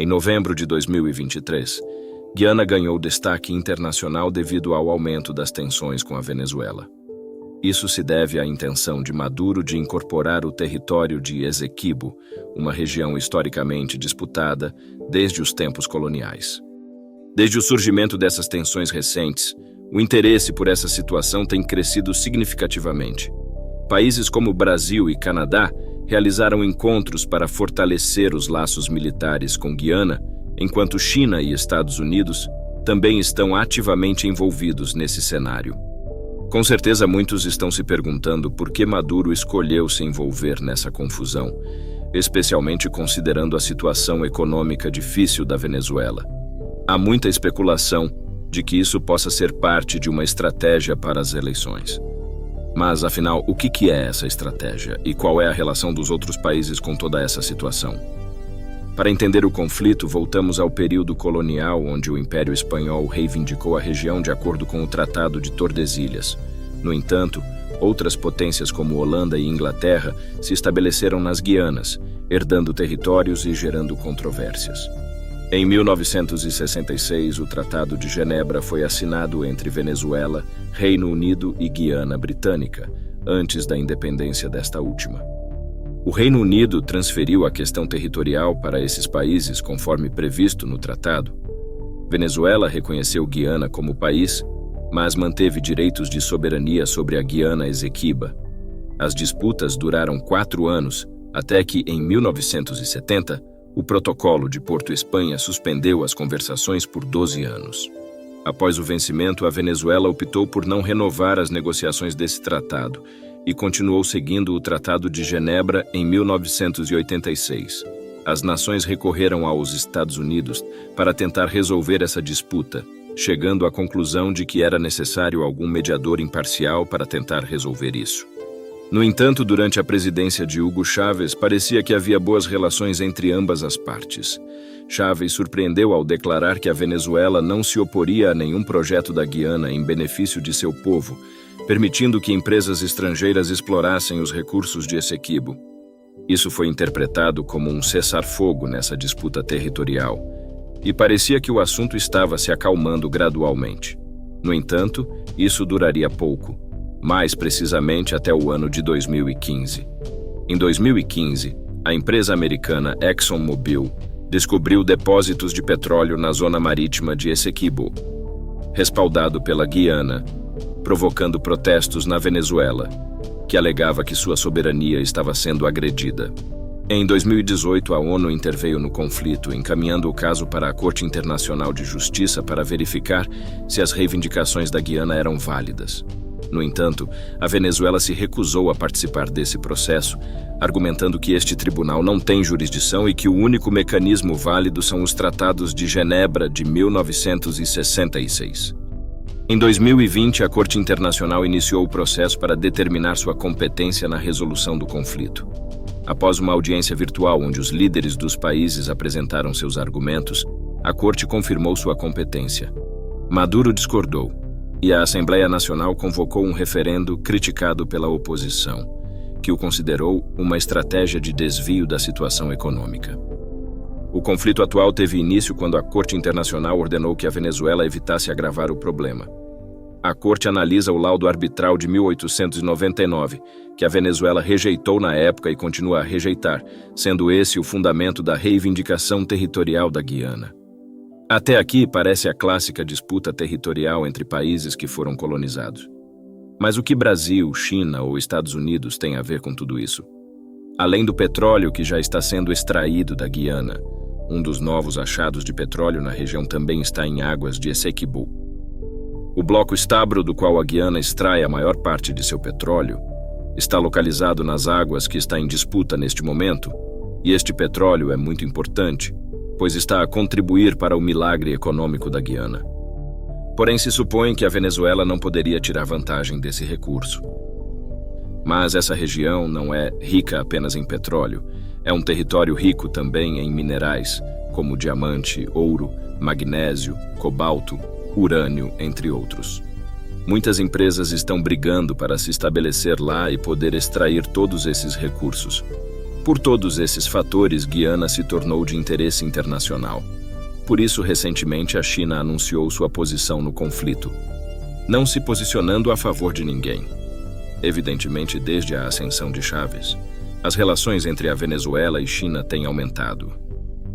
Em novembro de 2023, Guiana ganhou destaque internacional devido ao aumento das tensões com a Venezuela. Isso se deve à intenção de Maduro de incorporar o território de Essequibo, uma região historicamente disputada desde os tempos coloniais. Desde o surgimento dessas tensões recentes, o interesse por essa situação tem crescido significativamente. Países como Brasil e Canadá realizaram encontros para fortalecer os laços militares com Guiana, enquanto China e Estados Unidos também estão ativamente envolvidos nesse cenário. Com certeza muitos estão se perguntando por que Maduro escolheu se envolver nessa confusão, especialmente considerando a situação econômica difícil da Venezuela. Há muita especulação de que isso possa ser parte de uma estratégia para as eleições. Mas, afinal, o que é essa estratégia e qual é a relação dos outros países com toda essa situação? Para entender o conflito, voltamos ao período colonial, onde o Império Espanhol reivindicou a região de acordo com o Tratado de Tordesilhas. No entanto, outras potências como Holanda e Inglaterra se estabeleceram nas Guianas, herdando territórios e gerando controvérsias. Em 1966, o Tratado de Genebra foi assinado entre Venezuela, Reino Unido e Guiana Britânica, antes da independência desta última. O Reino Unido transferiu a questão territorial para esses países conforme previsto no tratado. Venezuela reconheceu Guiana como país, mas manteve direitos de soberania sobre a Guiana Essequiba. As disputas duraram 4 anos, até que, em 1970, o Protocolo de Porto Espanha suspendeu as conversações por 12 anos. Após o vencimento, a Venezuela optou por não renovar as negociações desse tratado e continuou seguindo o Tratado de Genebra em 1986. As nações recorreram aos Estados Unidos para tentar resolver essa disputa, chegando à conclusão de que era necessário algum mediador imparcial para tentar resolver isso. No entanto, durante a presidência de Hugo Chávez, parecia que havia boas relações entre ambas as partes. Chávez surpreendeu ao declarar que a Venezuela não se oporia a nenhum projeto da Guiana em benefício de seu povo, permitindo que empresas estrangeiras explorassem os recursos de Essequibo. Isso foi interpretado como um cessar-fogo nessa disputa territorial, e parecia que o assunto estava se acalmando gradualmente. No entanto, isso duraria pouco, mais precisamente até o ano de 2015. Em 2015, a empresa americana ExxonMobil descobriu depósitos de petróleo na zona marítima de Essequibo, respaldado pela Guiana, provocando protestos na Venezuela, que alegava que sua soberania estava sendo agredida. Em 2018, a ONU interveio no conflito, encaminhando o caso para a Corte Internacional de Justiça para verificar se as reivindicações da Guiana eram válidas. No entanto, a Venezuela se recusou a participar desse processo, argumentando que este tribunal não tem jurisdição e que o único mecanismo válido são os Tratados de Genebra de 1966. Em 2020, a Corte Internacional iniciou o processo para determinar sua competência na resolução do conflito. Após uma audiência virtual onde os líderes dos países apresentaram seus argumentos, a Corte confirmou sua competência. Maduro discordou, e a Assembleia Nacional convocou um referendo criticado pela oposição, que o considerou uma estratégia de desvio da situação econômica. O conflito atual teve início quando a Corte Internacional ordenou que a Venezuela evitasse agravar o problema. A Corte analisa o laudo arbitral de 1899, que a Venezuela rejeitou na época e continua a rejeitar, sendo esse o fundamento da reivindicação territorial da Guiana. Até aqui parece a clássica disputa territorial entre países que foram colonizados. Mas o que Brasil, China ou Estados Unidos têm a ver com tudo isso? Além do petróleo que já está sendo extraído da Guiana, um dos novos achados de petróleo na região também está em águas de Essequibo. O bloco Stabro, do qual a Guiana extrai a maior parte de seu petróleo, está localizado nas águas que está em disputa neste momento, e este petróleo é muito importante, pois está a contribuir para o milagre econômico da Guiana. Porém, se supõe que a Venezuela não poderia tirar vantagem desse recurso. Mas essa região não é rica apenas em petróleo, é um território rico também em minerais, como diamante, ouro, magnésio, cobalto, urânio, entre outros. Muitas empresas estão brigando para se estabelecer lá e poder extrair todos esses recursos. Por todos esses fatores, Guiana se tornou de interesse internacional. Por isso, recentemente, a China anunciou sua posição no conflito, não se posicionando a favor de ninguém. Evidentemente, desde a ascensão de Chávez, as relações entre a Venezuela e China têm aumentado.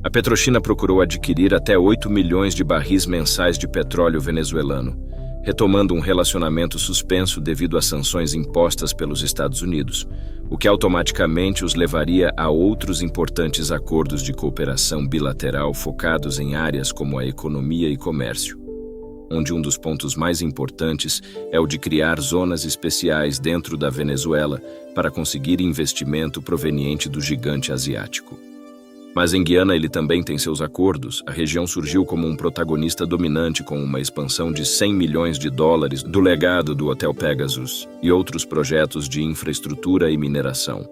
A Petrochina procurou adquirir até 8 milhões de barris mensais de petróleo venezuelano, retomando um relacionamento suspenso devido às sanções impostas pelos Estados Unidos, o que automaticamente os levaria a outros importantes acordos de cooperação bilateral focados em áreas como a economia e comércio, onde um dos pontos mais importantes é o de criar zonas especiais dentro da Venezuela para conseguir investimento proveniente do gigante asiático. Mas em Guiana ele também tem seus acordos. A região surgiu como um protagonista dominante com uma expansão de 100 milhões de dólares do legado do Hotel Pegasus e outros projetos de infraestrutura e mineração.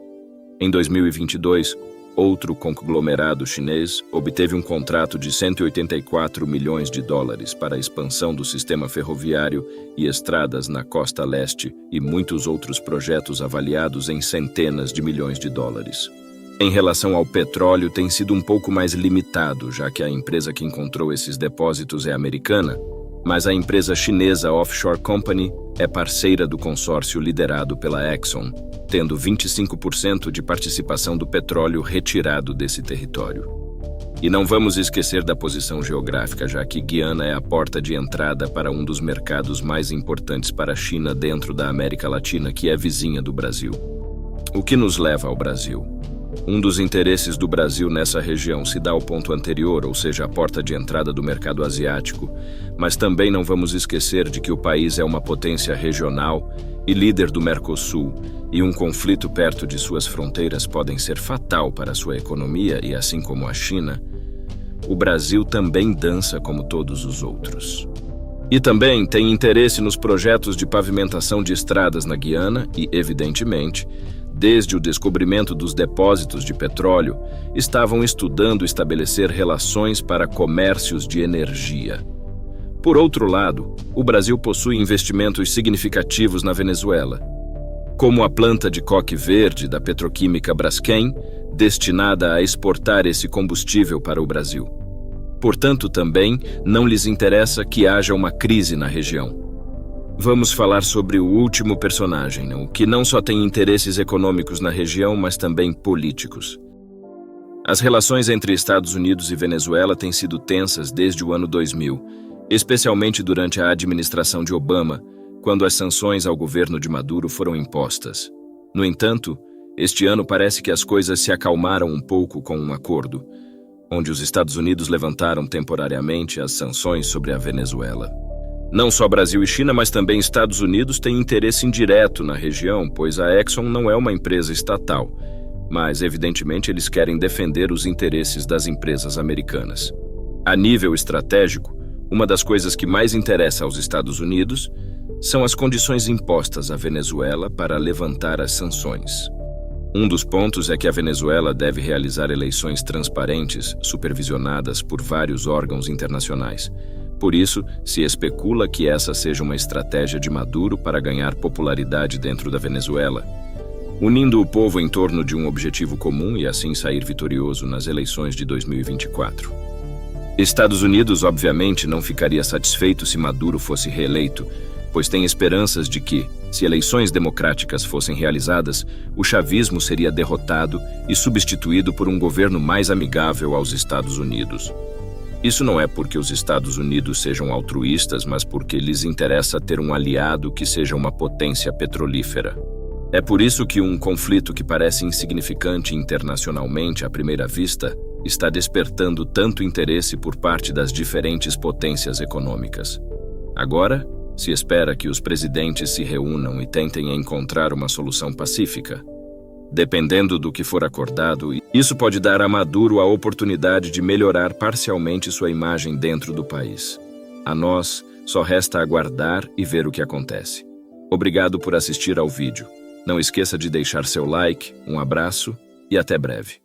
Em 2022, outro conglomerado chinês obteve um contrato de 184 milhões de dólares para a expansão do sistema ferroviário e estradas na costa leste e muitos outros projetos avaliados em centenas de milhões de dólares. Em relação ao petróleo, tem sido um pouco mais limitado, já que a empresa que encontrou esses depósitos é americana, mas a empresa chinesa Offshore Company é parceira do consórcio liderado pela Exxon, tendo 25% de participação do petróleo retirado desse território. E não vamos esquecer da posição geográfica, já que Guiana é a porta de entrada para um dos mercados mais importantes para a China dentro da América Latina, que é vizinha do Brasil. O que nos leva ao Brasil? Um dos interesses do Brasil nessa região se dá ao ponto anterior, ou seja, a porta de entrada do mercado asiático, mas também não vamos esquecer de que o país é uma potência regional e líder do Mercosul, e um conflito perto de suas fronteiras pode ser fatal para sua economia e, assim como a China, o Brasil também dança como todos os outros. E também tem interesse nos projetos de pavimentação de estradas na Guiana e, evidentemente, desde o descobrimento dos depósitos de petróleo, estavam estudando estabelecer relações para comércios de energia. Por outro lado, o Brasil possui investimentos significativos na Venezuela, como a planta de coque verde da petroquímica Braskem, destinada a exportar esse combustível para o Brasil. Portanto, também não lhes interessa que haja uma crise na região. Vamos falar sobre o último personagem, o que não só tem interesses econômicos na região, mas também políticos. As relações entre Estados Unidos e Venezuela têm sido tensas desde o ano 2000, especialmente durante a administração de Obama, quando as sanções ao governo de Maduro foram impostas. No entanto, este ano parece que as coisas se acalmaram um pouco com um acordo, onde os Estados Unidos levantaram temporariamente as sanções sobre a Venezuela. Não só Brasil e China, mas também Estados Unidos têm interesse indireto na região, pois a Exxon não é uma empresa estatal, mas evidentemente eles querem defender os interesses das empresas americanas. A nível estratégico, uma das coisas que mais interessa aos Estados Unidos são as condições impostas à Venezuela para levantar as sanções. Um dos pontos é que a Venezuela deve realizar eleições transparentes, supervisionadas por vários órgãos internacionais. Por isso, se especula que essa seja uma estratégia de Maduro para ganhar popularidade dentro da Venezuela, unindo o povo em torno de um objetivo comum e assim sair vitorioso nas eleições de 2024. Estados Unidos, obviamente, não ficaria satisfeito se Maduro fosse reeleito, pois tem esperanças de que, se eleições democráticas fossem realizadas, o chavismo seria derrotado e substituído por um governo mais amigável aos Estados Unidos. Isso não é porque os Estados Unidos sejam altruístas, mas porque lhes interessa ter um aliado que seja uma potência petrolífera. É por isso que um conflito que parece insignificante internacionalmente à primeira vista está despertando tanto interesse por parte das diferentes potências econômicas. Agora, se espera que os presidentes se reúnam e tentem encontrar uma solução pacífica. Dependendo do que for acordado, isso pode dar a Maduro a oportunidade de melhorar parcialmente sua imagem dentro do país. A nós, só resta aguardar e ver o que acontece. Obrigado por assistir ao vídeo. Não esqueça de deixar seu like, um abraço e até breve.